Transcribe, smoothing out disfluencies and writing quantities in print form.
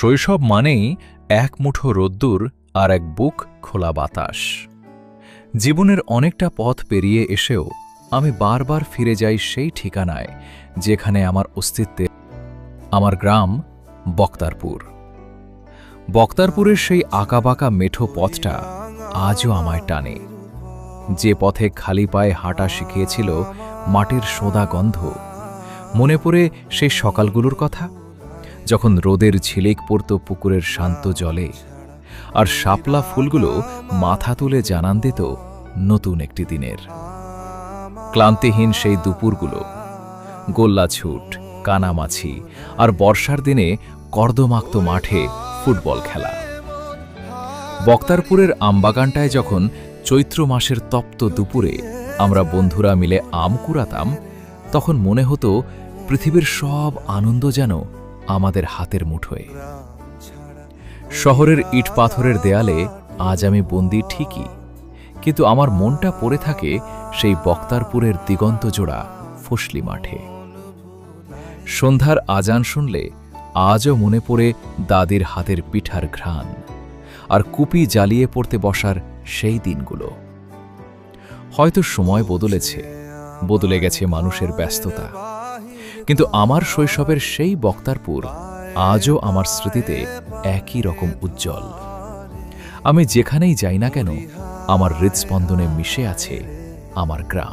শৈশব মানেই এক মুঠো রোদ্দুর আর এক বুক খোলা বাতাস। জীবনের অনেকটা পথ পেরিয়ে এসেও আমি বারবার ফিরে যাই সেই ঠিকানায় যেখানে আমার অস্তিত্বে। আমার গ্রাম বক্তারপুর। বক্তারপুরের সেই আঁকাবাঁকা মেঠো পথটা আজও আমায় টানে। যে পথে খালি পায়ে হাঁটা শিখিয়েছিল মাটির সোঁদা গন্ধ। মনে পড়ে সেই সকালগুলোর কথা, যখন রোদের ঝিলিক পড়ত পুকুরের শান্ত জলে, আর শাপলা ফুলগুলো মাথা তুলে জানান দিত নতুন একটি দিনের। ক্লান্তিহীন সেই দুপুরগুলো, গোল্লাছুট, কানামাছি আর বর্ষার দিনে কর্দমাক্ত মাঠে ফুটবল খেলা। বক্তারপুরের আমবাগানটায় যখন চৈত্র মাসের তপ্ত দুপুরে আমরা বন্ধুরা মিলে আম কুড়াতাম, তখন মনে হতো পৃথিবীর সব আনন্দ যেন আমাদের হাতের মুঠোয়। শহরের ইট পাথরের দেয়ালে আজ আমি বন্দী ঠিকই, কিন্তু আমার মনটা পড়ে থাকে সেই বক্তারপুরের দিগন্তজোড়া ফসলি মাঠে। সন্ধ্যার আজান শুনলে আজও মনে পড়ে দাদির হাতের পিঠার ঘ্রাণ আর কুপি জ্বালিয়ে পড়তে বসার সেই দিনগুলো। হয়তো সময় বদলেছে, বদলে গেছে মানুষের ব্যস্ততা, কিন্তু আমার শৈশবের সেই বক্তারপুর আজও আমার স্মৃতিতে একই রকম উজ্জ্বল। আমি যেখানেই যাই না কেন, আমার হৃদস্পন্দনে মিশে আছে আমার গ্রাম।